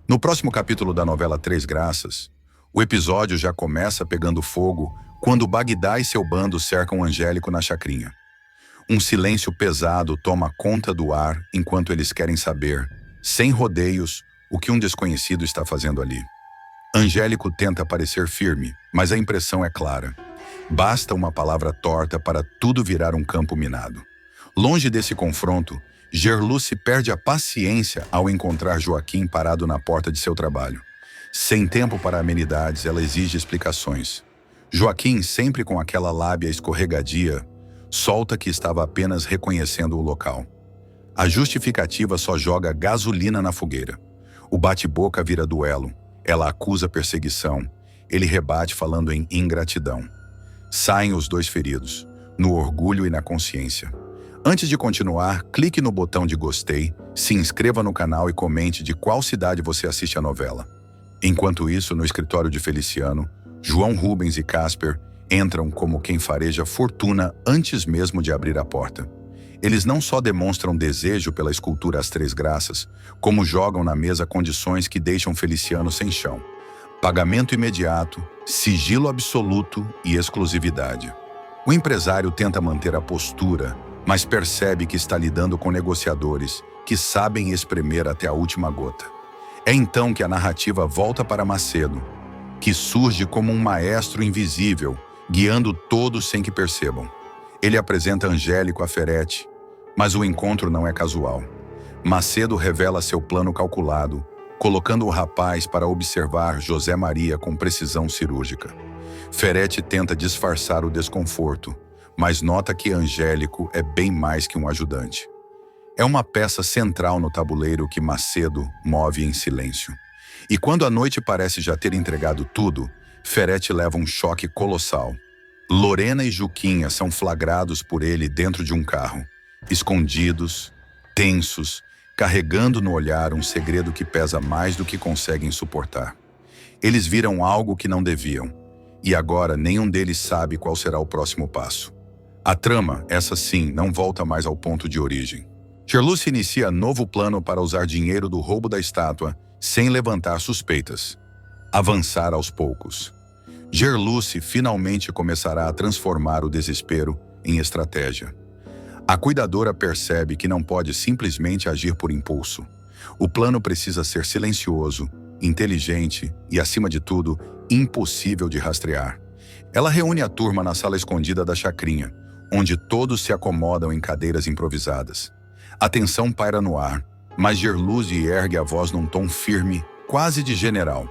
No próximo capítulo da novela Três Graças, o episódio já começa pegando fogo quando Bagdá e seu bando cercam Angélico na chacrinha. Um silêncio pesado toma conta do ar enquanto eles querem saber, sem rodeios, o que um desconhecido está fazendo ali. Angélico tenta parecer firme, mas a impressão é clara. Basta uma palavra torta para tudo virar um campo minado. Longe desse confronto, Gerluce perde a paciência ao encontrar Joaquim parado na porta de seu trabalho. Sem tempo para amenidades, ela exige explicações. Joaquim, sempre com aquela lábia escorregadia, solta que estava apenas reconhecendo o local. A justificativa só joga gasolina na fogueira. O bate-boca vira duelo. Ela acusa perseguição. Ele rebate falando em ingratidão. Saem os dois feridos, no orgulho e na consciência. Antes de continuar, clique no botão de gostei, se inscreva no canal e comente de qual cidade você assiste a novela. Enquanto isso, no escritório de Feliciano, João Rubens e Casper entram como quem fareja fortuna antes mesmo de abrir a porta. Eles não só demonstram desejo pela escultura As Três Graças, como jogam na mesa condições que deixam Feliciano sem chão. Pagamento imediato, sigilo absoluto e exclusividade. O empresário tenta manter a postura, mas percebe que está lidando com negociadores que sabem espremer até a última gota. É então que a narrativa volta para Macedo, que surge como um maestro invisível, guiando todos sem que percebam. Ele apresenta Angélico a Ferete, mas o encontro não é casual. Macedo revela seu plano calculado, colocando o rapaz para observar José Maria com precisão cirúrgica. Ferete tenta disfarçar o desconforto, mas nota que Angélico é bem mais que um ajudante. É uma peça central no tabuleiro que Macedo move em silêncio. E quando a noite parece já ter entregado tudo, Ferete leva um choque colossal. Lorena e Juquinha são flagrados por ele dentro de um carro, escondidos, tensos, carregando no olhar um segredo que pesa mais do que conseguem suportar. Eles viram algo que não deviam, e agora nenhum deles sabe qual será o próximo passo. A trama, essa sim, não volta mais ao ponto de origem. Gerluce inicia novo plano para usar dinheiro do roubo da estátua sem levantar suspeitas. Avançar aos poucos. Gerluce finalmente começará a transformar o desespero em estratégia. A cuidadora percebe que não pode simplesmente agir por impulso. O plano precisa ser silencioso, inteligente e, acima de tudo, impossível de rastrear. Ela reúne a turma na sala escondida da chacrinha, onde todos se acomodam em cadeiras improvisadas. A tensão paira no ar, mas Gerluce ergue a voz num tom firme, quase de general.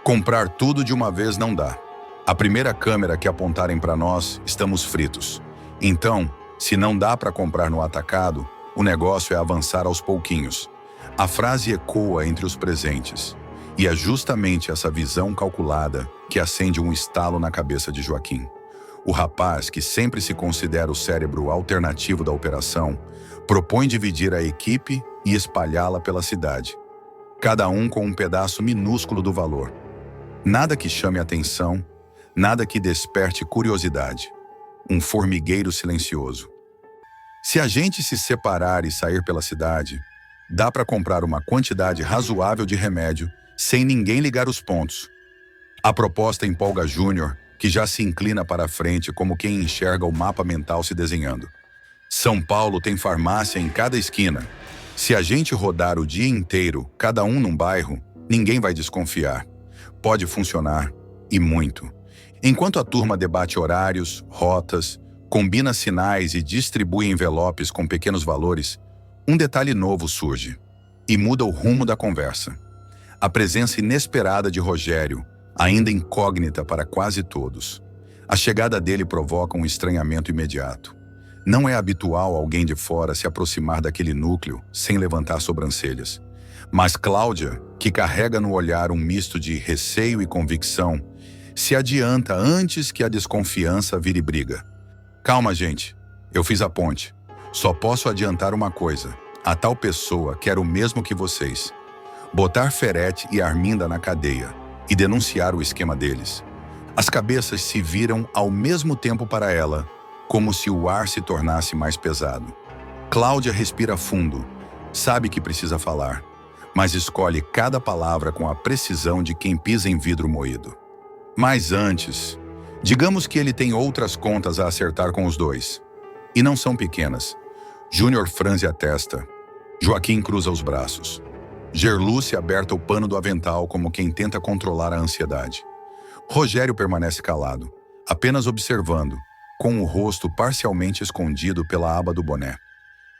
Comprar tudo de uma vez não dá. A primeira câmera que apontarem para nós, estamos fritos. Então, se não dá para comprar no atacado, o negócio é avançar aos pouquinhos. A frase ecoa entre os presentes. E é justamente essa visão calculada que acende um estalo na cabeça de Joaquim. O rapaz, que sempre se considera o cérebro alternativo da operação, propõe dividir a equipe e espalhá-la pela cidade. Cada um com um pedaço minúsculo do valor. Nada que chame atenção, nada que desperte curiosidade. Um formigueiro silencioso. Se a gente se separar e sair pela cidade, dá para comprar uma quantidade razoável de remédio sem ninguém ligar os pontos. A proposta empolga Júnior, que já se inclina para a frente como quem enxerga o mapa mental se desenhando. São Paulo tem farmácia em cada esquina. Se a gente rodar o dia inteiro, cada um num bairro, ninguém vai desconfiar. Pode funcionar, e muito. Enquanto a turma debate horários, rotas, combina sinais e distribui envelopes com pequenos valores, um detalhe novo surge e muda o rumo da conversa. A presença inesperada de Rogério, ainda incógnita para quase todos. A chegada dele provoca um estranhamento imediato. Não é habitual alguém de fora se aproximar daquele núcleo sem levantar sobrancelhas. Mas Cláudia, que carrega no olhar um misto de receio e convicção, se adianta antes que a desconfiança vire briga. Calma, gente. Eu fiz a ponte. Só posso adiantar uma coisa. A tal pessoa quer o mesmo que vocês. Botar Ferete e Arminda na cadeia e denunciar o esquema deles. As cabeças se viram ao mesmo tempo para ela, como se o ar se tornasse mais pesado. Cláudia respira fundo. Sabe que precisa falar. mas escolhe cada palavra com a precisão de quem pisa em vidro moído. Mas antes, digamos que ele tem outras contas a acertar com os dois. E não são pequenas. Júnior franze a testa. Joaquim cruza os braços. Gerluce aberta o pano do avental como quem tenta controlar a ansiedade. Rogério permanece calado, apenas observando, com o rosto parcialmente escondido pela aba do boné.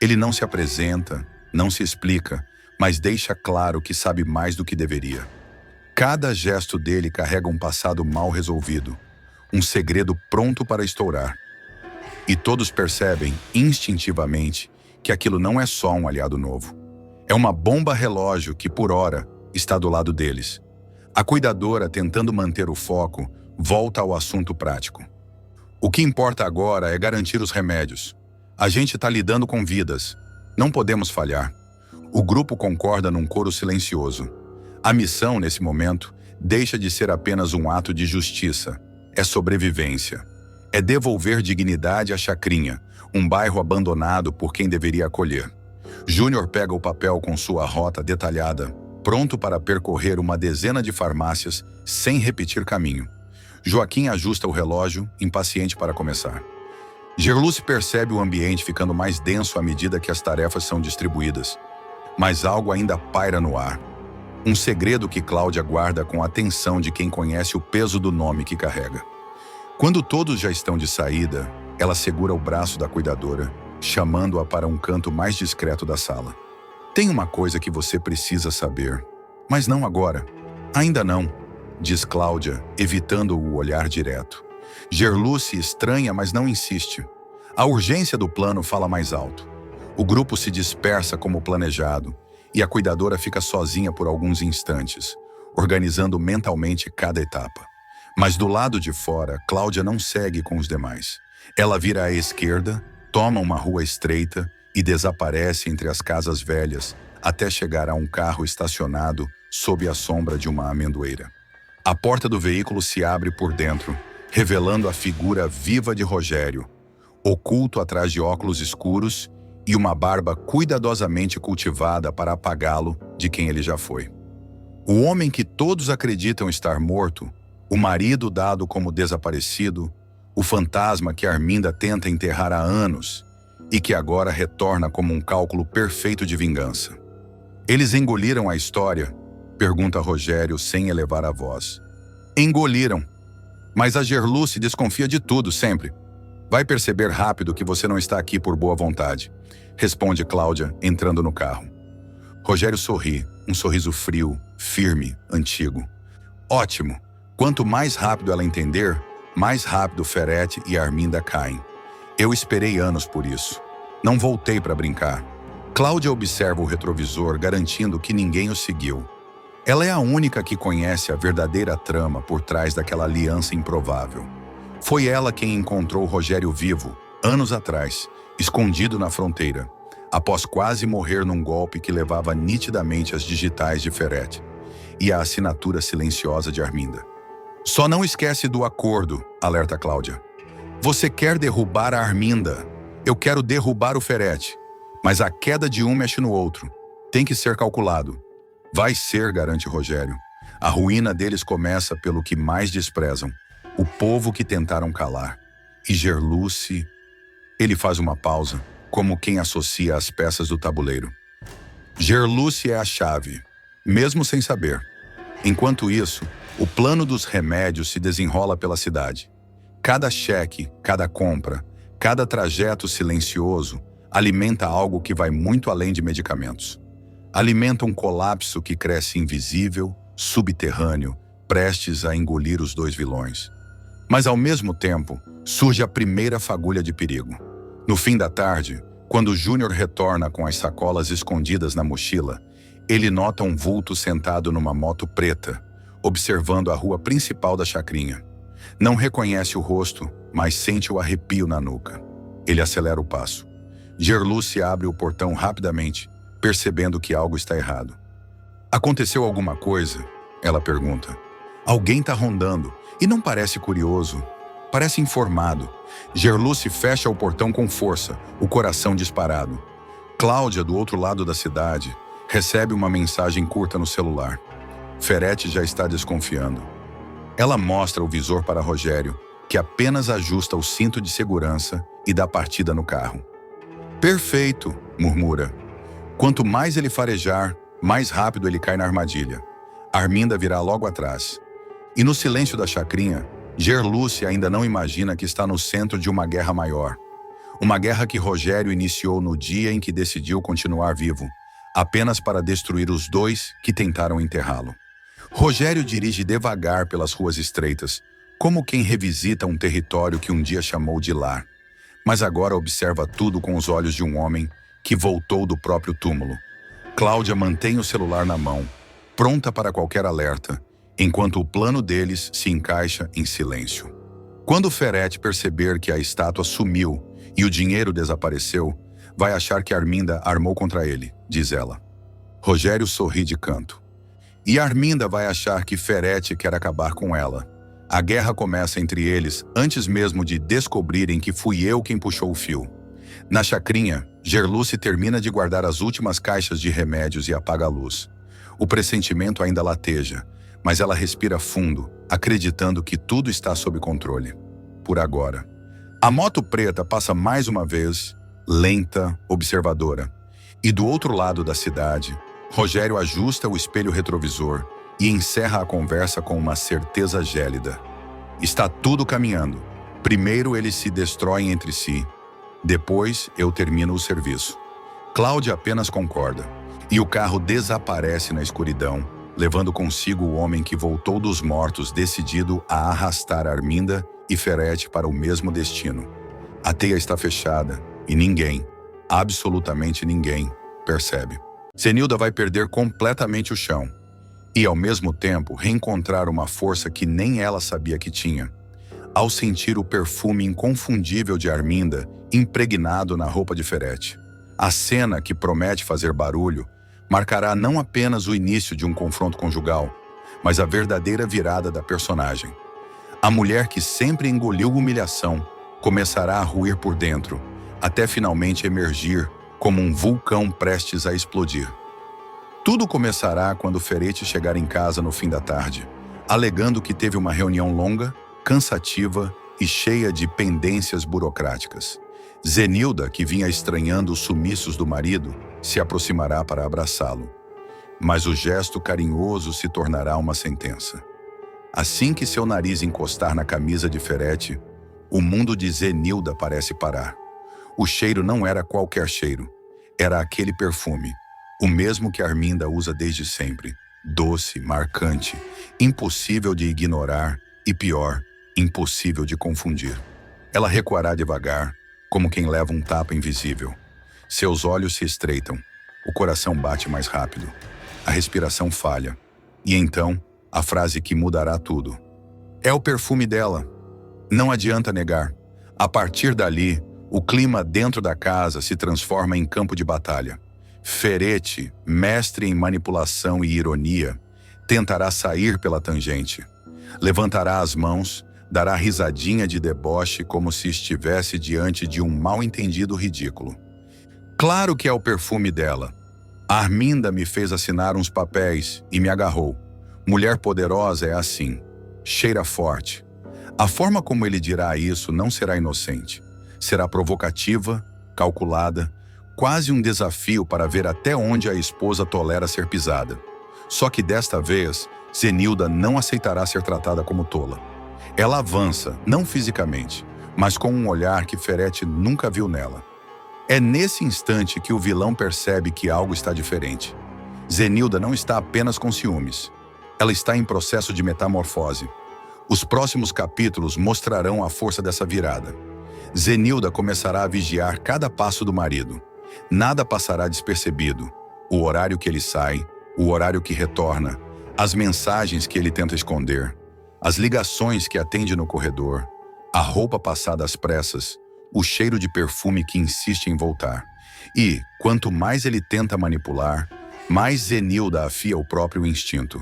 Ele não se apresenta, não se explica, mas deixa claro que sabe mais do que deveria. Cada gesto dele carrega um passado mal resolvido, um segredo pronto para estourar. E todos percebem, instintivamente, que aquilo não é só um aliado novo. É uma bomba relógio que, por hora, está do lado deles. A cuidadora, tentando manter o foco, volta ao assunto prático. O que importa agora é garantir os remédios. A gente está lidando com vidas. Não podemos falhar. O grupo concorda num coro silencioso. A missão, nesse momento, deixa de ser apenas um ato de justiça. É sobrevivência. É devolver dignidade à Chacrinha, um bairro abandonado por quem deveria acolher. Júnior pega o papel com sua rota detalhada, pronto para percorrer uma dezena de farmácias sem repetir caminho. Joaquim ajusta o relógio, impaciente para começar. Gerluce percebe o ambiente ficando mais denso à medida que as tarefas são distribuídas. Mas algo ainda paira no ar. Um segredo que Cláudia guarda com a atenção de quem conhece o peso do nome que carrega. Quando todos já estão de saída, ela segura o braço da cuidadora, chamando-a para um canto mais discreto da sala. Tem uma coisa que você precisa saber, mas não agora. Ainda não, diz Cláudia, evitando o olhar direto. Gerluce estranha, mas não insiste. A urgência do plano fala mais alto. O grupo se dispersa como planejado, e a cuidadora fica sozinha por alguns instantes, organizando mentalmente cada etapa. Mas do lado de fora, Cláudia não segue com os demais. Ela vira à esquerda, toma uma rua estreita e desaparece entre as casas velhas, até chegar a um carro estacionado sob a sombra de uma amendoeira. A porta do veículo se abre por dentro, revelando a figura viva de Rogério, oculto atrás de óculos escuros e uma barba cuidadosamente cultivada para apagá-lo de quem ele já foi. O homem que todos acreditam estar morto, o marido dado como desaparecido, o fantasma que Arminda tenta enterrar há anos e que agora retorna como um cálculo perfeito de vingança. Eles engoliram a história? Pergunta Rogério sem elevar a voz. Engoliram. Mas a Gerluce desconfia de tudo sempre. Vai perceber rápido que você não está aqui por boa vontade, responde Cláudia, entrando no carro. Rogério sorri, um sorriso frio, firme, antigo. Ótimo! Quanto mais rápido ela entender, mais rápido Ferretti e Arminda caem. Eu esperei anos por isso. Não voltei para brincar. Cláudia observa o retrovisor, garantindo que ninguém o seguiu. Ela é a única que conhece a verdadeira trama por trás daquela aliança improvável. Foi ela quem encontrou Rogério vivo, anos atrás, escondido na fronteira, após quase morrer num golpe que levava nitidamente as digitais de Ferretti e a assinatura silenciosa de Arminda. Só não esquece do acordo, alerta Cláudia. Você quer derrubar a Arminda. Eu quero derrubar o Ferretti. Mas a queda de um mexe no outro. Tem que ser calculado. Vai ser, garante Rogério. A ruína deles começa pelo que mais desprezam. O povo que tentaram calar. E Gerluce... Ele faz uma pausa, como quem associa as peças do tabuleiro. Gerluce é a chave, mesmo sem saber. Enquanto isso, o plano dos remédios se desenrola pela cidade. Cada cheque, cada compra, cada trajeto silencioso alimenta algo que vai muito além de medicamentos. Alimenta um colapso que cresce invisível, subterrâneo, prestes a engolir os dois vilões. Mas ao mesmo tempo, surge a primeira fagulha de perigo. No fim da tarde, quando Júnior retorna com as sacolas escondidas na mochila, ele nota um vulto sentado numa moto preta, observando a rua principal da chacrinha. Não reconhece o rosto, mas sente o arrepio na nuca. Ele acelera o passo. Gerluce abre o portão rapidamente, percebendo que algo está errado. Aconteceu alguma coisa? Ela pergunta. Alguém está rondando, e não parece curioso. Parece informado. Gerluce fecha o portão com força, o coração disparado. Cláudia, do outro lado da cidade, Recebe uma mensagem curta no celular. Ferete já está desconfiando. Ela mostra o visor para Rogério, que apenas ajusta o cinto de segurança e dá partida no carro. Perfeito, murmura. Quanto mais ele farejar, mais rápido ele cai na armadilha. Arminda virá logo atrás. E no silêncio da chacrinha, Gerluce ainda não imagina que está no centro de uma guerra maior. Uma guerra que Rogério iniciou no dia em que decidiu continuar vivo, apenas para destruir os dois que tentaram enterrá-lo. Rogério dirige devagar pelas ruas estreitas, como quem revisita um território que um dia chamou de lar. Mas agora observa tudo com os olhos de um homem que voltou do próprio túmulo. Cláudia mantém o celular na mão, pronta para qualquer alerta, enquanto o plano deles se encaixa em silêncio. Quando Ferete perceber que a estátua sumiu e o dinheiro desapareceu, vai achar que Arminda armou contra ele, diz ela. Rogério sorri de canto. E Arminda vai achar que Ferete quer acabar com ela. A guerra começa entre eles antes mesmo de descobrirem que fui eu quem puxou o fio. Na chacrinha, Gerluce termina de guardar as últimas caixas de remédios e apaga a luz. O pressentimento ainda lateja, mas ela respira fundo, acreditando que tudo está sob controle. Por agora. A moto preta passa mais uma vez, lenta, observadora. E do outro lado da cidade, Rogério ajusta o espelho retrovisor e encerra a conversa com uma certeza gélida. Está tudo caminhando. Primeiro eles se destroem entre si. Depois eu termino o serviço. Cláudia apenas concorda. E o carro desaparece na escuridão, levando consigo o homem que voltou dos mortos, decidido a arrastar Arminda e Ferete para o mesmo destino. A teia está fechada e ninguém, absolutamente ninguém, percebe. Zenilda vai perder completamente o chão e, ao mesmo tempo, reencontrar uma força que nem ela sabia que tinha. Ao sentir o perfume inconfundível de Arminda impregnado na roupa de Ferete. A cena, que promete fazer barulho, marcará não apenas o início de um confronto conjugal, mas a verdadeira virada da personagem. A mulher que sempre engoliu humilhação começará a ruir por dentro, até finalmente emergir como um vulcão prestes a explodir. Tudo começará quando Ferete chegar em casa no fim da tarde, alegando que teve uma reunião longa, cansativa e cheia de pendências burocráticas. Zenilda, que vinha estranhando os sumiços do marido, se aproximará para abraçá-lo. Mas o gesto carinhoso se tornará uma sentença. Assim que seu nariz encostar na camisa de Ferete, o mundo de Zenilda parece parar. O cheiro não era qualquer cheiro, era aquele perfume, o mesmo que Arminda usa desde sempre, doce, marcante, impossível de ignorar e, pior, impossível de confundir. Ela recuará devagar, como quem leva um tapa invisível. Seus olhos se estreitam, o coração bate mais rápido, a respiração falha, e então, a frase que mudará tudo. É o perfume dela. Não adianta negar. A partir dali, o clima dentro da casa se transforma em campo de batalha. Ferete, mestre em manipulação e ironia, tentará sair pela tangente. Levantará as mãos, dará risadinha de deboche como se estivesse diante de um mal-entendido ridículo. Claro que é o perfume dela. Arminda me fez assinar uns papéis e me agarrou. Mulher poderosa é assim. Cheira forte. A forma como ele dirá isso não será inocente. Será provocativa, calculada, quase um desafio para ver até onde a esposa tolera ser pisada. Só que desta vez, Zenilda não aceitará ser tratada como tola. Ela avança, não fisicamente, mas com um olhar que Ferete nunca viu nela. É nesse instante que o vilão percebe que algo está diferente. Zenilda não está apenas com ciúmes. Ela está em processo de metamorfose. Os próximos capítulos mostrarão a força dessa virada. Zenilda começará a vigiar cada passo do marido. Nada passará despercebido. O horário que ele sai, o horário que retorna, as mensagens que ele tenta esconder, as ligações que atende no corredor, a roupa passada às pressas, o cheiro de perfume que insiste em voltar. E, quanto mais ele tenta manipular, mais Zenilda afia o próprio instinto.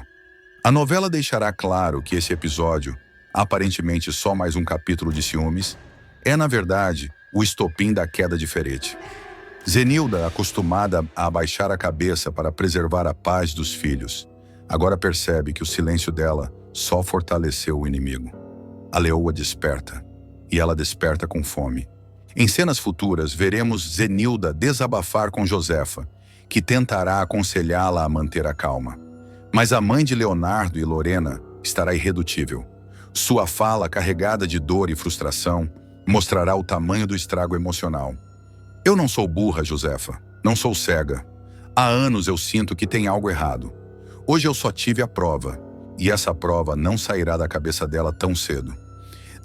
A novela deixará claro que esse episódio, aparentemente só mais um capítulo de ciúmes, é, na verdade, o estopim da queda de Ferete. Zenilda, acostumada a abaixar a cabeça para preservar a paz dos filhos, agora percebe que o silêncio dela só fortaleceu o inimigo. A leoa desperta, e ela desperta com fome. Em cenas futuras, veremos Zenilda desabafar com Josefa, que tentará aconselhá-la a manter a calma. Mas a mãe de Leonardo e Lorena estará irredutível. Sua fala, carregada de dor e frustração, mostrará o tamanho do estrago emocional. Eu não sou burra, Josefa. Não sou cega. Há anos eu sinto que tem algo errado. Hoje eu só tive a prova, e essa prova não sairá da cabeça dela tão cedo.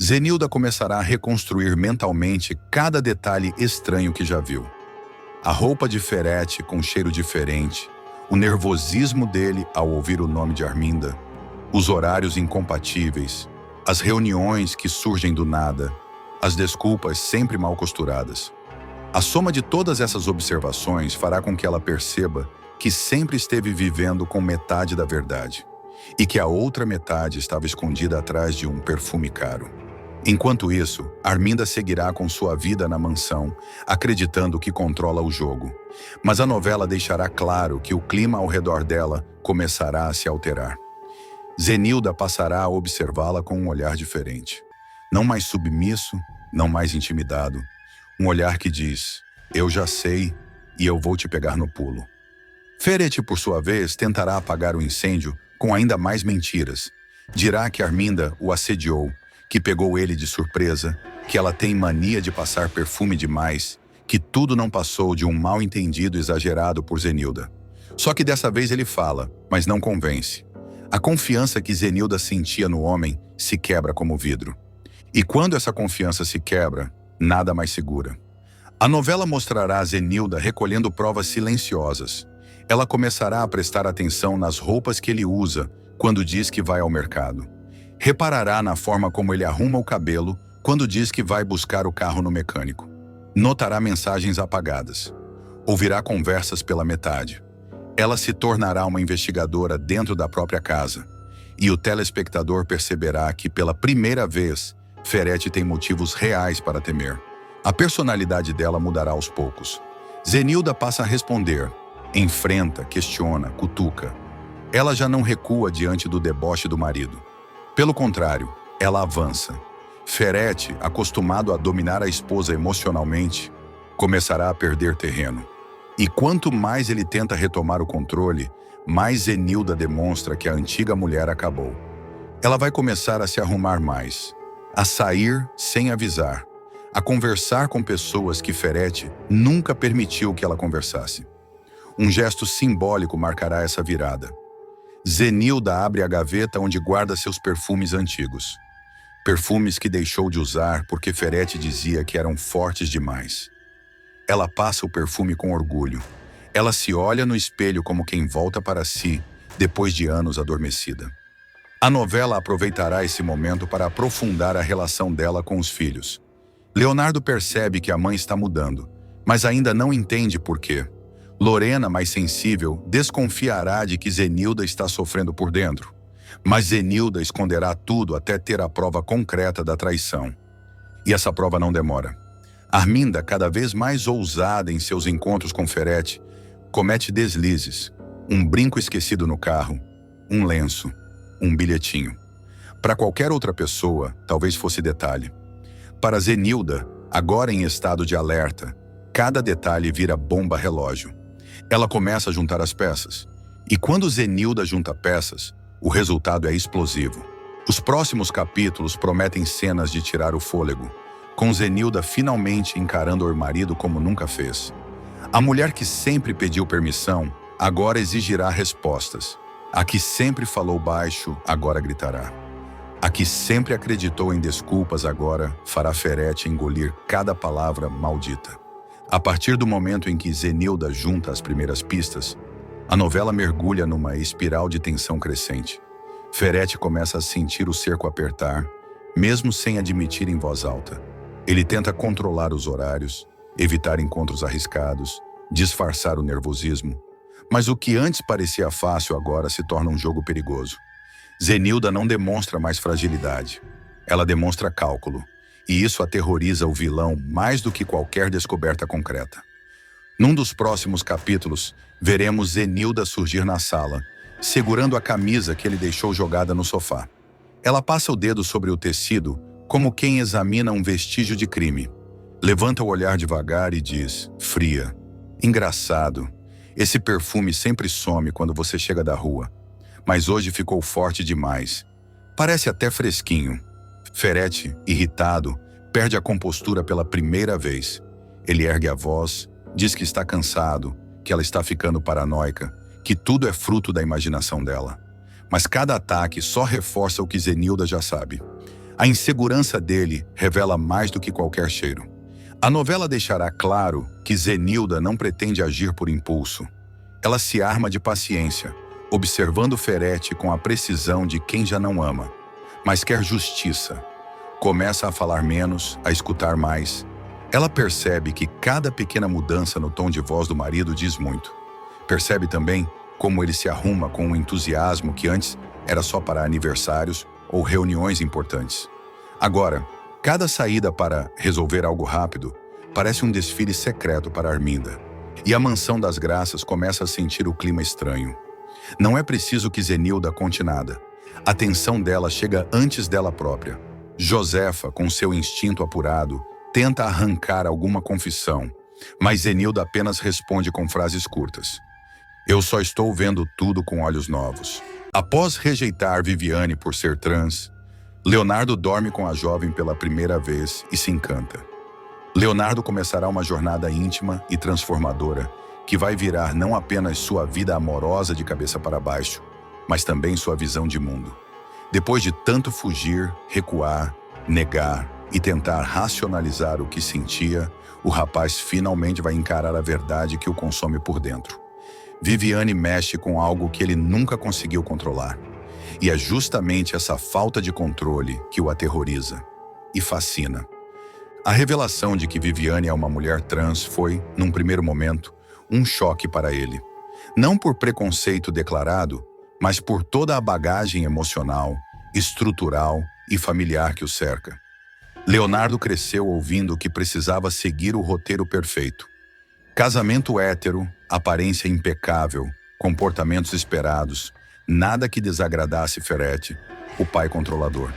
Zenilda começará a reconstruir mentalmente cada detalhe estranho que já viu. A roupa de Ferete com cheiro diferente, o nervosismo dele ao ouvir o nome de Arminda, os horários incompatíveis, as reuniões que surgem do nada, as desculpas sempre mal costuradas. A soma de todas essas observações fará com que ela perceba que sempre esteve vivendo com metade da verdade e que a outra metade estava escondida atrás de um perfume caro. Enquanto isso, Arminda seguirá com sua vida na mansão, acreditando que controla o jogo. Mas a novela deixará claro que o clima ao redor dela começará a se alterar. Zenilda passará a observá-la com um olhar diferente. Não mais submisso, não mais intimidado. Um olhar que diz, eu já sei e eu vou te pegar no pulo. Ferete, por sua vez, tentará apagar o incêndio com ainda mais mentiras. Dirá que Arminda o assediou, que pegou ele de surpresa, que ela tem mania de passar perfume demais, que tudo não passou de um mal-entendido exagerado por Zenilda. Só que dessa vez ele fala, mas não convence. A confiança que Zenilda sentia no homem se quebra como vidro. E quando essa confiança se quebra, nada mais segura. A novela mostrará a Zenilda recolhendo provas silenciosas. Ela começará a prestar atenção nas roupas que ele usa quando diz que vai ao mercado. Reparará na forma como ele arruma o cabelo quando diz que vai buscar o carro no mecânico. Notará mensagens apagadas. Ouvirá conversas pela metade. Ela se tornará uma investigadora dentro da própria casa. E o telespectador perceberá que, pela primeira vez, Ferete tem motivos reais para temer. A personalidade dela mudará aos poucos. Zenilda passa a responder. Enfrenta, questiona, cutuca. Ela já não recua diante do deboche do marido. Pelo contrário, ela avança. Ferete, acostumado a dominar a esposa emocionalmente, começará a perder terreno. E quanto mais ele tenta retomar o controle, mais Zenilda demonstra que a antiga mulher acabou. Ela vai começar a se arrumar mais, a sair sem avisar, a conversar com pessoas que Ferete nunca permitiu que ela conversasse. Um gesto simbólico marcará essa virada. Zenilda abre a gaveta onde guarda seus perfumes antigos. Perfumes que deixou de usar porque Ferete dizia que eram fortes demais. Ela passa o perfume com orgulho. Ela se olha no espelho como quem volta para si, depois de anos adormecida. A novela aproveitará esse momento para aprofundar a relação dela com os filhos. Leonardo percebe que a mãe está mudando, mas ainda não entende por quê. Lorena, mais sensível, desconfiará de que Zenilda está sofrendo por dentro. Mas Zenilda esconderá tudo até ter a prova concreta da traição. E essa prova não demora. Arminda, cada vez mais ousada em seus encontros com Ferete, comete deslizes. Um brinco esquecido no carro, um lenço, um bilhetinho. Para qualquer outra pessoa, talvez fosse detalhe. Para Zenilda, agora em estado de alerta, cada detalhe vira bomba relógio. Ela começa a juntar as peças. E quando Zenilda junta peças, o resultado é explosivo. Os próximos capítulos prometem cenas de tirar o fôlego, com Zenilda finalmente encarando o marido como nunca fez. A mulher que sempre pediu permissão, agora exigirá respostas. A que sempre falou baixo, agora gritará. A que sempre acreditou em desculpas, agora fará Ferete engolir cada palavra maldita. A partir do momento em que Zenilda junta as primeiras pistas, a novela mergulha numa espiral de tensão crescente. Ferete começa a sentir o cerco apertar, mesmo sem admitir em voz alta. Ele tenta controlar os horários, evitar encontros arriscados, disfarçar o nervosismo. Mas o que antes parecia fácil agora se torna um jogo perigoso. Zenilda não demonstra mais fragilidade. Ela demonstra cálculo. E isso aterroriza o vilão mais do que qualquer descoberta concreta. Num dos próximos capítulos, veremos Zenilda surgir na sala, segurando a camisa que ele deixou jogada no sofá. Ela passa o dedo sobre o tecido, como quem examina um vestígio de crime. Levanta o olhar devagar e diz, fria, engraçado, esse perfume sempre some quando você chega da rua, mas hoje ficou forte demais. Parece até fresquinho. Ferete, irritado, perde a compostura pela primeira vez. Ele ergue a voz, diz que está cansado, que ela está ficando paranoica, que tudo é fruto da imaginação dela. Mas cada ataque só reforça o que Zenilda já sabe. A insegurança dele revela mais do que qualquer cheiro. A novela deixará claro que Zenilda não pretende agir por impulso. Ela se arma de paciência, observando Ferete com a precisão de quem já não ama, mas quer justiça. Começa a falar menos, a escutar mais. Ela percebe que cada pequena mudança no tom de voz do marido diz muito. Percebe também como ele se arruma com um entusiasmo que antes era só para aniversários ou reuniões importantes. Agora, cada saída para resolver algo rápido parece um desfile secreto para Arminda. E a mansão das graças começa a sentir o clima estranho. Não é preciso que Zenilda conte nada. A tensão dela chega antes dela própria. Josefa, com seu instinto apurado, tenta arrancar alguma confissão, mas Zenilda apenas responde com frases curtas. Eu só estou vendo tudo com olhos novos. Após rejeitar Viviane por ser trans, Leonardo dorme com a jovem pela primeira vez e se encanta. Leonardo começará uma jornada íntima e transformadora que vai virar não apenas sua vida amorosa de cabeça para baixo, mas também sua visão de mundo. Depois de tanto fugir, recuar, negar e tentar racionalizar o que sentia, o rapaz finalmente vai encarar a verdade que o consome por dentro. Viviane mexe com algo que ele nunca conseguiu controlar. E é justamente essa falta de controle que o aterroriza e fascina. A revelação de que Viviane é uma mulher trans foi, num primeiro momento, um choque para ele. Não por preconceito declarado, mas por toda a bagagem emocional, estrutural e familiar que o cerca. Leonardo cresceu ouvindo que precisava seguir o roteiro perfeito. Casamento hétero, aparência impecável, comportamentos esperados, nada que desagradasse Ferete, o pai controlador.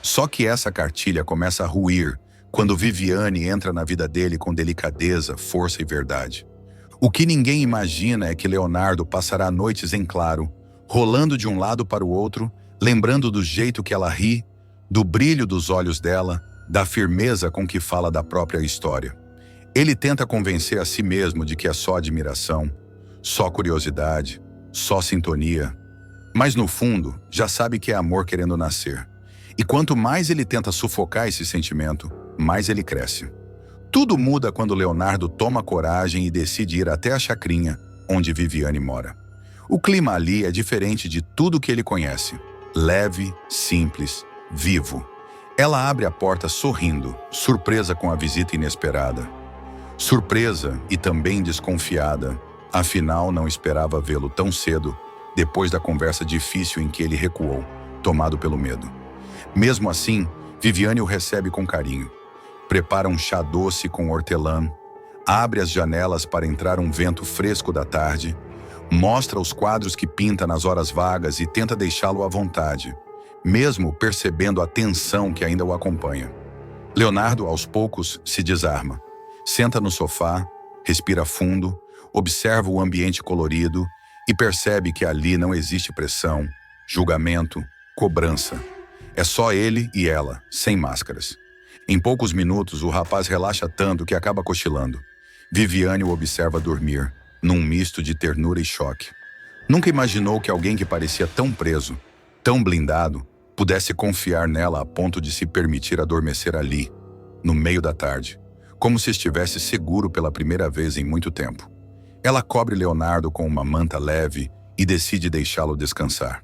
Só que essa cartilha começa a ruir quando Viviane entra na vida dele com delicadeza, força e verdade. O que ninguém imagina é que Leonardo passará noites em claro, rolando de um lado para o outro, lembrando do jeito que ela ri, do brilho dos olhos dela, da firmeza com que fala da própria história. Ele tenta convencer a si mesmo de que é só admiração, só curiosidade, só sintonia. Mas no fundo, já sabe que é amor querendo nascer. E quanto mais ele tenta sufocar esse sentimento, mais ele cresce. Tudo muda quando Leonardo toma coragem e decide ir até a chacrinha, onde Viviane mora. O clima ali é diferente de tudo que ele conhece. Leve, simples, vivo. Ela abre a porta sorrindo, surpresa com a visita inesperada. Surpresa e também desconfiada, afinal não esperava vê-lo tão cedo, depois da conversa difícil em que ele recuou, tomado pelo medo. Mesmo assim, Viviane o recebe com carinho. Prepara um chá doce com hortelã, abre as janelas para entrar um vento fresco da tarde, mostra os quadros que pinta nas horas vagas e tenta deixá-lo à vontade, mesmo percebendo a tensão que ainda o acompanha. Leonardo, aos poucos, se desarma. Senta no sofá, respira fundo, observa o ambiente colorido e percebe que ali não existe pressão, julgamento, cobrança. É só ele e ela, sem máscaras. Em poucos minutos, o rapaz relaxa tanto que acaba cochilando. Viviane o observa dormir, num misto de ternura e choque. Nunca imaginou que alguém que parecia tão preso, tão blindado, pudesse confiar nela a ponto de se permitir adormecer ali, no meio da tarde, como se estivesse seguro pela primeira vez em muito tempo. Ela cobre Leonardo com uma manta leve e decide deixá-lo descansar.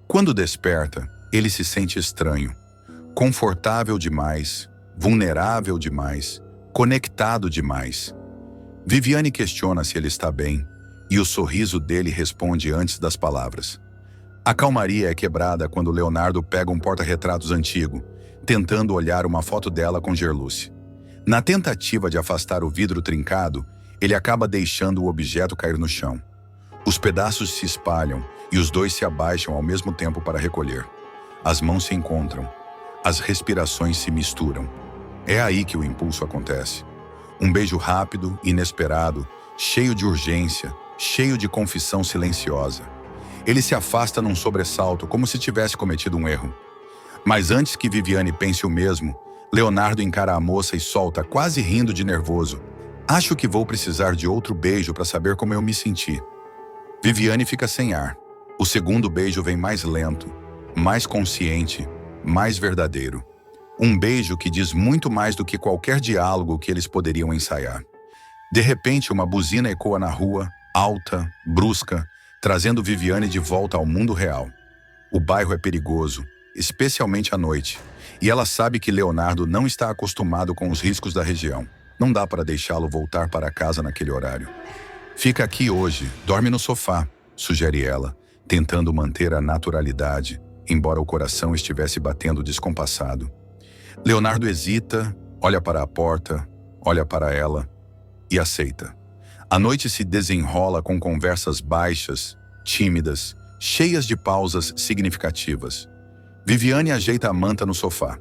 Quando desperta, ele se sente estranho, confortável demais, vulnerável demais, conectado demais. Viviane questiona se ele está bem, e o sorriso dele responde antes das palavras. A calmaria é quebrada quando Leonardo pega um porta-retratos antigo, tentando olhar uma foto dela com Gerluce. Na tentativa de afastar o vidro trincado, Ele acaba deixando o objeto cair no chão. Os pedaços se espalham e os dois se abaixam ao mesmo tempo para recolher. As mãos se encontram. As respirações se misturam. É aí que o impulso acontece. Um beijo rápido, inesperado, cheio de urgência, cheio de confissão silenciosa. Ele se afasta num sobressalto, como se tivesse cometido um erro. Mas antes que Viviane pense o mesmo, Leonardo encara a moça e solta, quase rindo de nervoso: "Acho que vou precisar de outro beijo para saber como eu me senti." Viviane fica sem ar. O segundo beijo vem mais lento, mais consciente, mais verdadeiro. Um beijo que diz muito mais do que qualquer diálogo que eles poderiam ensaiar. De repente, uma buzina ecoa na rua, alta, brusca, trazendo Viviane de volta ao mundo real. O bairro é perigoso, especialmente à noite, e ela sabe que Leonardo não está acostumado com os riscos da região. Não dá para deixá-lo voltar para casa naquele horário. "Fica aqui hoje, dorme no sofá", sugere ela, tentando manter a naturalidade, embora o coração estivesse batendo descompassado. Leonardo hesita, olha para a porta, olha para ela e aceita. A noite se desenrola com conversas baixas, tímidas, cheias de pausas significativas. Viviane ajeita a manta no sofá.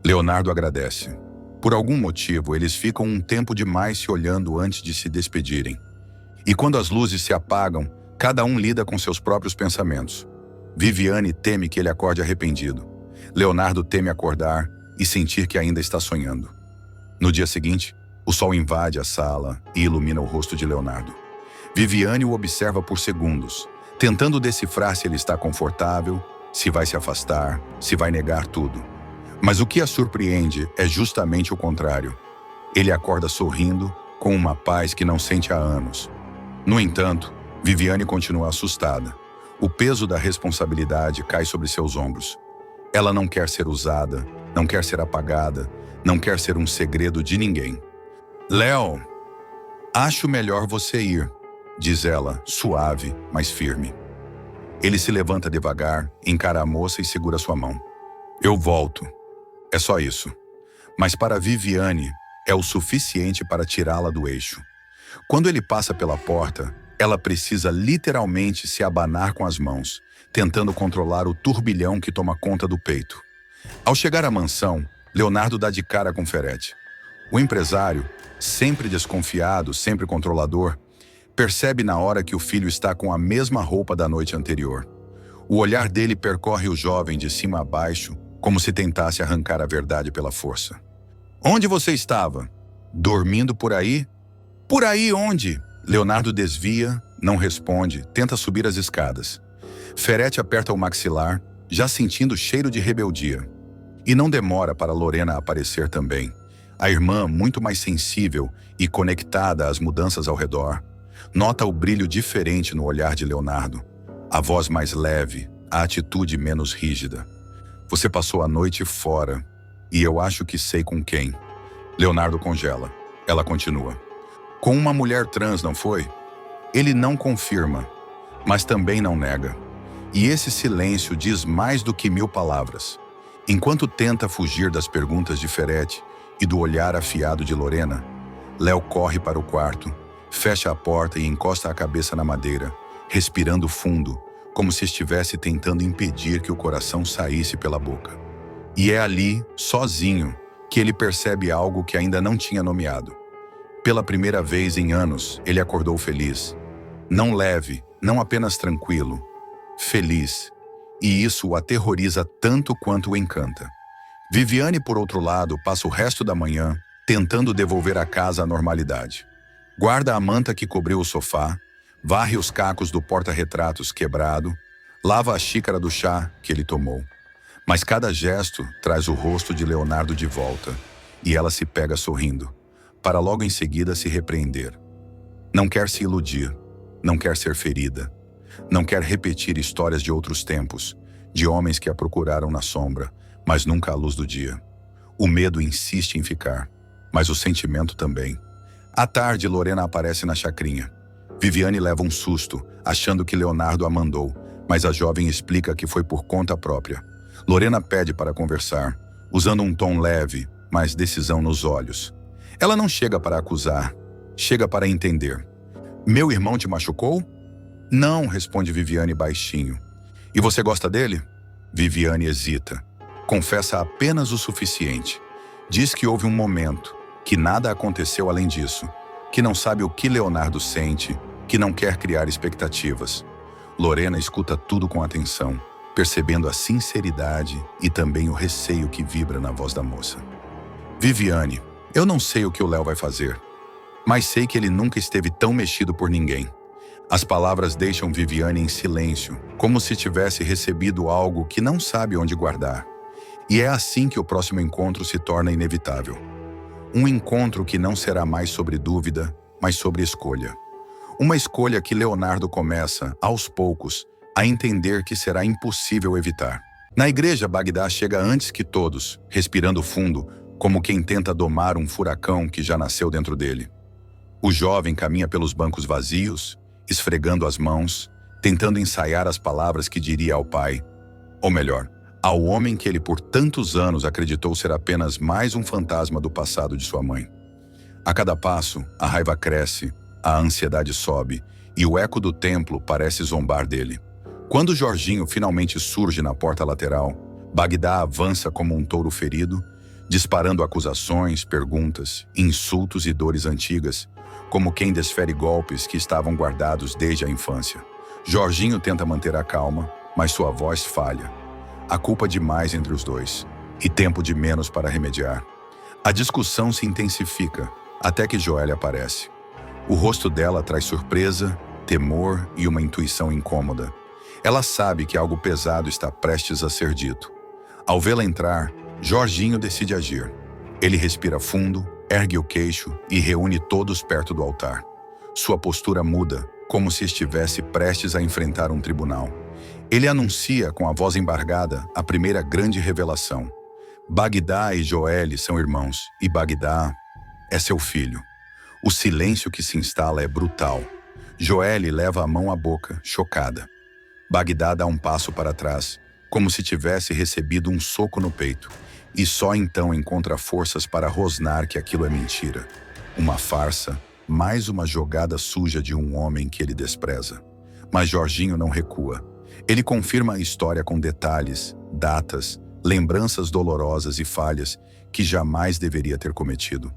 Leonardo agradece. Por algum motivo, eles ficam um tempo demais se olhando antes de se despedirem. E quando as luzes se apagam, cada um lida com seus próprios pensamentos. Viviane teme que ele acorde arrependido. Leonardo teme acordar e sentir que ainda está sonhando. No dia seguinte, o sol invade a sala e ilumina o rosto de Leonardo. Viviane o observa por segundos, tentando decifrar se ele está confortável, se vai se afastar, se vai negar tudo. Mas o que a surpreende é justamente o contrário. Ele acorda sorrindo, com uma paz que não sente há anos. No entanto, Viviane continua assustada. O peso da responsabilidade cai sobre seus ombros. Ela não quer ser usada, não quer ser apagada, não quer ser um segredo de ninguém. "Léo, acho melhor você ir", diz ela, suave, mas firme. Ele se levanta devagar, encara a moça e segura sua mão. "Eu volto." É só isso. Mas para Viviane, é o suficiente para tirá-la do eixo. Quando ele passa pela porta, ela precisa literalmente se abanar com as mãos, tentando controlar o turbilhão que toma conta do peito. Ao chegar à mansão, Leonardo dá de cara com Ferretti. O empresário, sempre desconfiado, sempre controlador, percebe na hora que o filho está com a mesma roupa da noite anterior. O olhar dele percorre o jovem de cima a baixo, como se tentasse arrancar a verdade pela força. "Onde você estava? Dormindo por aí?" "Por aí onde?" Leonardo desvia, não responde, tenta subir as escadas. Ferretti aperta o maxilar, já sentindo o cheiro de rebeldia. E não demora para Lorena aparecer também. A irmã, muito mais sensível e conectada às mudanças ao redor, nota o brilho diferente no olhar de Leonardo, a voz mais leve, a atitude menos rígida. "Você passou a noite fora, e eu acho que sei com quem." Leonardo congela. Ela continua. "Com uma mulher trans, não foi?" Ele não confirma, mas também não nega. E esse silêncio diz mais do que 1000 palavras. Enquanto tenta fugir das perguntas de Ferretti e do olhar afiado de Lorena, Léo corre para o quarto, fecha a porta e encosta a cabeça na madeira, respirando fundo, como se estivesse tentando impedir que o coração saísse pela boca. E é ali, sozinho, que ele percebe algo que ainda não tinha nomeado. Pela primeira vez em anos, ele acordou feliz. Não leve, não apenas tranquilo. Feliz. E isso o aterroriza tanto quanto o encanta. Viviane, por outro lado, passa o resto da manhã tentando devolver a casa à normalidade. Guarda a manta que cobriu o sofá, varre os cacos do porta-retratos quebrado, lava a xícara do chá que ele tomou. Mas cada gesto traz o rosto de Leonardo de volta, e ela se pega sorrindo, para logo em seguida se repreender. Não quer se iludir, não quer ser ferida, não quer repetir histórias de outros tempos, de homens que a procuraram na sombra, mas nunca à luz do dia. O medo insiste em ficar, mas o sentimento também. À tarde, Lorena aparece na chacrinha. Viviane leva um susto, achando que Leonardo a mandou, mas a jovem explica que foi por conta própria. Lorena pede para conversar, usando um tom leve, mas decisão nos olhos. Ela não chega para acusar, chega para entender. Meu irmão te machucou? Não, responde Viviane baixinho. E você gosta dele? Viviane hesita. Confessa apenas o suficiente. Diz que houve um momento, que nada aconteceu além disso, que não sabe o que Leonardo sente, que não quer criar expectativas. Lorena escuta tudo com atenção, percebendo a sinceridade e também o receio que vibra na voz da moça. Viviane, eu não sei o que o Léo vai fazer, mas sei que ele nunca esteve tão mexido por ninguém. As palavras deixam Viviane em silêncio, como se tivesse recebido algo que não sabe onde guardar. E é assim que o próximo encontro se torna inevitável. Um encontro que não será mais sobre dúvida, mas sobre escolha. Uma escolha que Leonardo começa, aos poucos, a entender que será impossível evitar. Na igreja, Bagdá chega antes que todos, respirando fundo, como quem tenta domar um furacão que já nasceu dentro dele. O jovem caminha pelos bancos vazios, esfregando as mãos, tentando ensaiar as palavras que diria ao pai, ou melhor, ao homem que ele por tantos anos acreditou ser apenas mais um fantasma do passado de sua mãe. A cada passo, a raiva cresce, a ansiedade sobe, e o eco do templo parece zombar dele. Quando Jorginho finalmente surge na porta lateral, Bagdá avança como um touro ferido, disparando acusações, perguntas, insultos e dores antigas, como quem desfere golpes que estavam guardados desde a infância. Jorginho tenta manter a calma, mas sua voz falha. Há culpa demais entre os dois, e tempo de menos para remediar. A discussão se intensifica, até que Joelle aparece. O rosto dela traz surpresa, temor e uma intuição incômoda. Ela sabe que algo pesado está prestes a ser dito. Ao vê-la entrar, Jorginho decide agir. Ele respira fundo, ergue o queixo e reúne todos perto do altar. Sua postura muda, como se estivesse prestes a enfrentar um tribunal. Ele anuncia com a voz embargada a primeira grande revelação. Bagdá e Joelle são irmãos, e Bagdá é seu filho. O silêncio que se instala é brutal. Joelle leva a mão à boca, chocada. Bagdá dá um passo para trás, como se tivesse recebido um soco no peito, e só então encontra forças para rosnar que aquilo é mentira. Uma farsa, mais uma jogada suja de um homem que ele despreza. Mas Jorginho não recua. Ele confirma a história com detalhes, datas, lembranças dolorosas e falhas que jamais deveria ter cometido.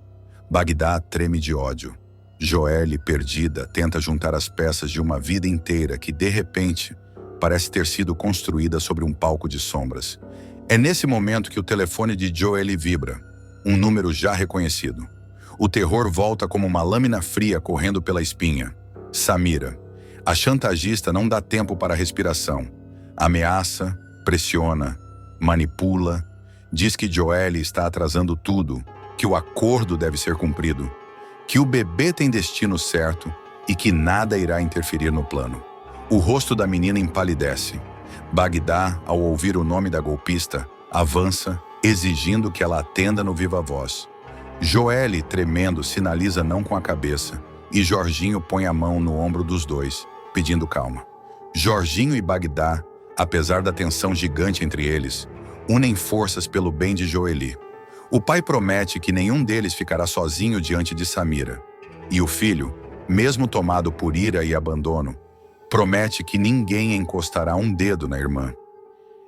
Bagdá treme de ódio. Joelle, perdida, tenta juntar as peças de uma vida inteira que, de repente, parece ter sido construída sobre um palco de sombras. É nesse momento que o telefone de Joelle vibra, um número já reconhecido. O terror volta como uma lâmina fria correndo pela espinha. Samira. A chantagista não dá tempo para a respiração. Ameaça, pressiona, manipula, diz que Joelle está atrasando tudo, que o acordo deve ser cumprido, que o bebê tem destino certo e que nada irá interferir no plano. O rosto da menina empalidece. Bagdá, ao ouvir o nome da golpista, avança, exigindo que ela atenda no viva voz. Joelle, tremendo, sinaliza não com a cabeça, e Jorginho põe a mão no ombro dos dois, pedindo calma. Jorginho e Bagdá, apesar da tensão gigante entre eles, unem forças pelo bem de Joelle. O pai promete que nenhum deles ficará sozinho diante de Samira. E o filho, mesmo tomado por ira e abandono, promete que ninguém encostará um dedo na irmã.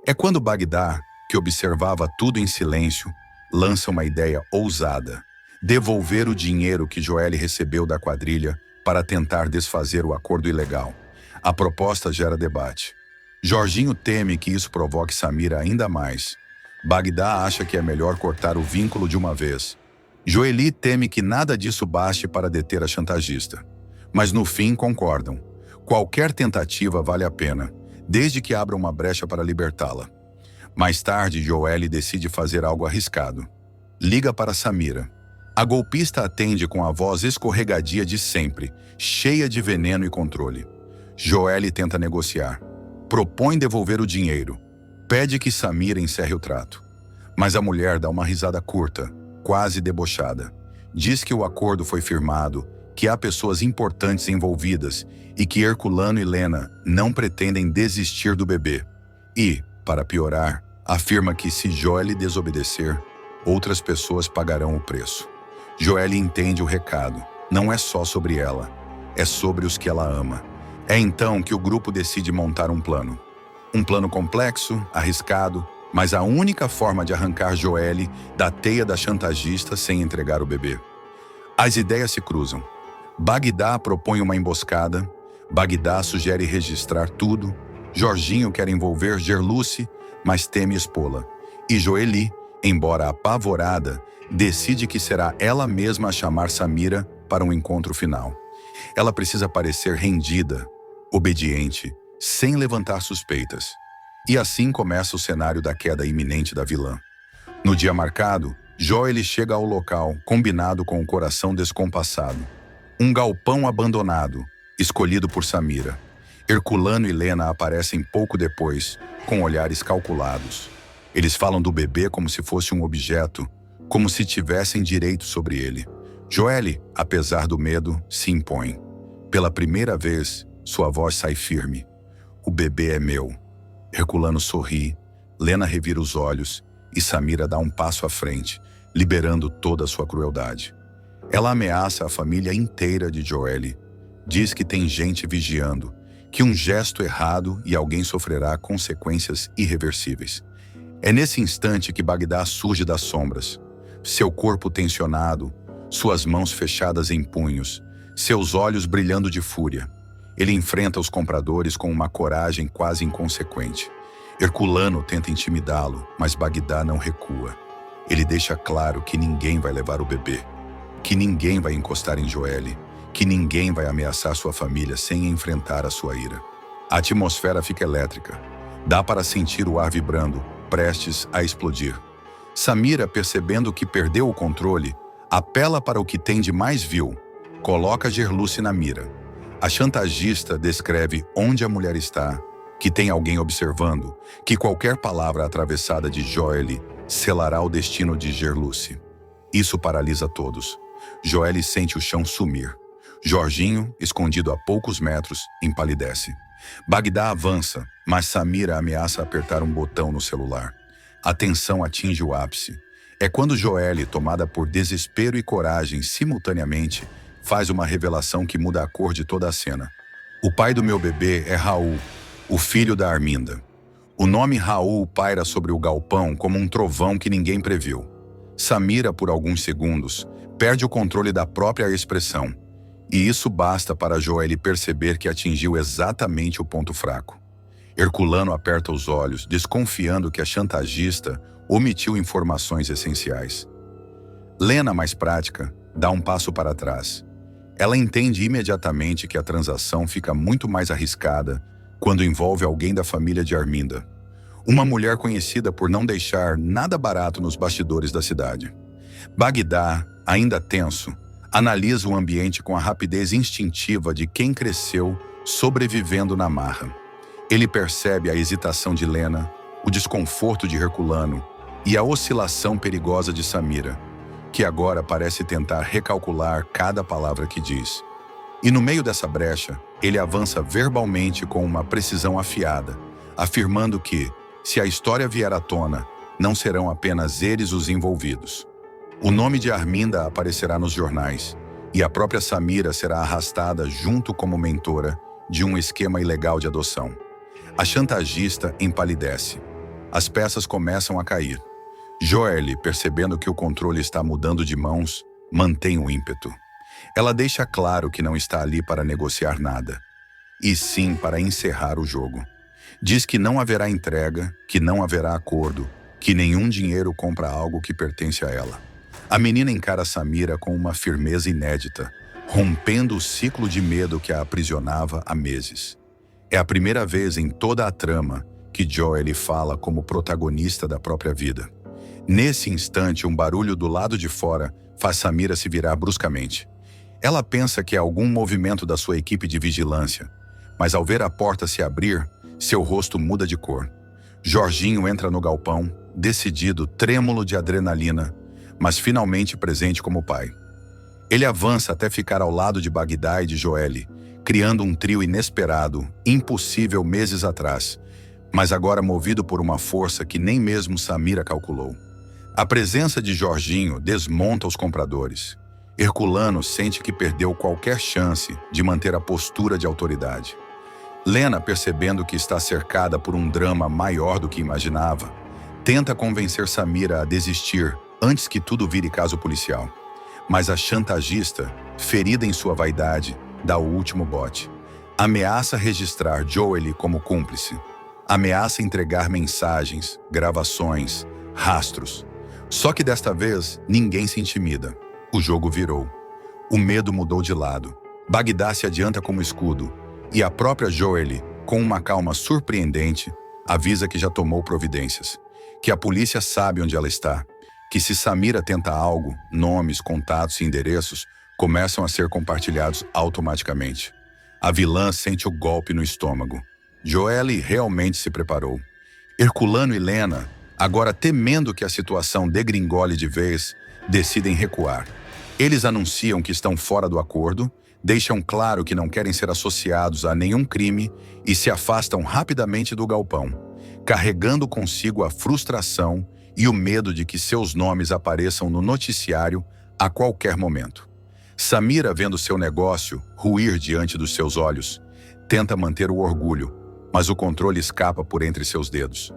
É quando Bagdá, que observava tudo em silêncio, lança uma ideia ousada: devolver o dinheiro que Joelle recebeu da quadrilha para tentar desfazer o acordo ilegal. A proposta gera debate. Jorginho teme que isso provoque Samira ainda mais. Bagdá acha que é melhor cortar o vínculo de uma vez. Joelle teme que nada disso baste para deter a chantagista. Mas no fim concordam. Qualquer tentativa vale a pena, desde que abra uma brecha para libertá-la. Mais tarde, Joelle decide fazer algo arriscado. Liga para Samira. A golpista atende com a voz escorregadia de sempre, cheia de veneno e controle. Joelle tenta negociar. Propõe devolver o dinheiro. Pede que Samira encerre o trato. Mas a mulher dá uma risada curta, quase debochada. Diz que o acordo foi firmado, que há pessoas importantes envolvidas e que Herculano e Lena não pretendem desistir do bebê. E, para piorar, afirma que se Joelle desobedecer, outras pessoas pagarão o preço. Joelle entende o recado. Não é só sobre ela, é sobre os que ela ama. É então que o grupo decide montar um plano. Um plano complexo, arriscado, mas a única forma de arrancar Joelle da teia da chantagista sem entregar o bebê. As ideias se cruzam. Bagdá propõe uma emboscada, Bagdá sugere registrar tudo, Jorginho quer envolver Gerluce, mas teme expô-la. E Joely, embora apavorada, decide que será ela mesma a chamar Samira para um encontro final. Ela precisa parecer rendida, obediente, sem levantar suspeitas. E assim começa o cenário da queda iminente da vilã. No dia marcado, Joely chega ao local, combinado com o coração descompassado. Um galpão abandonado, escolhido por Samira. Herculano e Lena aparecem pouco depois, com olhares calculados. Eles falam do bebê como se fosse um objeto, como se tivessem direito sobre ele. Joelle, apesar do medo, se impõe. Pela primeira vez, sua voz sai firme. O bebê é meu. Herculano sorri, Lena revira os olhos e Samira dá um passo à frente, liberando toda a sua crueldade. Ela ameaça a família inteira de Joelle. Diz que tem gente vigiando, que um gesto errado e alguém sofrerá consequências irreversíveis. É nesse instante que Bagdá surge das sombras. Seu corpo tensionado, suas mãos fechadas em punhos, seus olhos brilhando de fúria. Ele enfrenta os compradores com uma coragem quase inconsequente. Herculano tenta intimidá-lo, mas Bagdá não recua. Ele deixa claro que ninguém vai levar o bebê, que ninguém vai encostar em Joelle, que ninguém vai ameaçar sua família sem enfrentar a sua ira. A atmosfera fica elétrica. Dá para sentir o ar vibrando, prestes a explodir. Samira, percebendo que perdeu o controle, apela para o que tem de mais vil, coloca Gerluce na mira. A chantagista descreve onde a mulher está, que tem alguém observando, que qualquer palavra atravessada de Joelle selará o destino de Gerluce. Isso paralisa todos. Joelle sente o chão sumir. Jorginho, escondido a poucos metros, empalidece. Bagdá avança, mas Samira ameaça apertar um botão no celular. A tensão atinge o ápice. É quando Joelle, tomada por desespero e coragem simultaneamente, faz uma revelação que muda a cor de toda a cena. O pai do meu bebê é Raul, o filho da Arminda. O nome Raul paira sobre o galpão como um trovão que ninguém previu. Samira, por alguns segundos, perde o controle da própria expressão. E isso basta para Joelle perceber que atingiu exatamente o ponto fraco. Herculano aperta os olhos, desconfiando que a chantagista omitiu informações essenciais. Lena, mais prática, dá um passo para trás. Ela entende imediatamente que a transação fica muito mais arriscada quando envolve alguém da família de Arminda. Uma mulher conhecida por não deixar nada barato nos bastidores da cidade. Bagdá, ainda tenso, analisa o ambiente com a rapidez instintiva de quem cresceu sobrevivendo na marra. Ele percebe a hesitação de Lena, o desconforto de Herculano e a oscilação perigosa de Samira, que agora parece tentar recalcular cada palavra que diz. E no meio dessa brecha, ele avança verbalmente com uma precisão afiada, afirmando que, se a história vier à tona, não serão apenas eles os envolvidos. O nome de Arminda aparecerá nos jornais, e a própria Samira será arrastada junto como mentora de um esquema ilegal de adoção. A chantagista empalidece. As peças começam a cair. Joelle, percebendo que o controle está mudando de mãos, mantém o ímpeto. Ela deixa claro que não está ali para negociar nada, e sim para encerrar o jogo. Diz que não haverá entrega, que não haverá acordo, que nenhum dinheiro compra algo que pertence a ela. A menina encara Samira com uma firmeza inédita, rompendo o ciclo de medo que a aprisionava há meses. É a primeira vez em toda a trama que Joelle fala como protagonista da própria vida. Nesse instante, um barulho do lado de fora faz Samira se virar bruscamente. Ela pensa que é algum movimento da sua equipe de vigilância, mas ao ver a porta se abrir, seu rosto muda de cor. Jorginho entra no galpão, decidido, trêmulo de adrenalina, mas finalmente presente como pai. Ele avança até ficar ao lado de Bagdá e de Joelle, criando um trio inesperado, impossível meses atrás, mas agora movido por uma força que nem mesmo Samira calculou. A presença de Jorginho desmonta os compradores. Herculano sente que perdeu qualquer chance de manter a postura de autoridade. Lena, percebendo que está cercada por um drama maior do que imaginava, tenta convencer Samira a desistir antes que tudo vire caso policial. Mas a chantagista, ferida em sua vaidade, dá o último bote. Ameaça registrar Joely como cúmplice. Ameaça entregar mensagens, gravações, rastros. Só que desta vez, ninguém se intimida. O jogo virou. O medo mudou de lado. Bagdá se adianta como escudo. E a própria Joely, com uma calma surpreendente, avisa que já tomou providências. Que a polícia sabe onde ela está. Que se Samira tenta algo, nomes, contatos e endereços começam a ser compartilhados automaticamente. A vilã sente o golpe no estômago. Joely realmente se preparou. Herculano e Lena, agora temendo que a situação degringole de vez, decidem recuar. Eles anunciam que estão fora do acordo, deixam claro que não querem ser associados a nenhum crime e se afastam rapidamente do galpão, carregando consigo a frustração e o medo de que seus nomes apareçam no noticiário a qualquer momento. Samira, vendo seu negócio ruir diante dos seus olhos, tenta manter o orgulho, mas o controle escapa por entre seus dedos.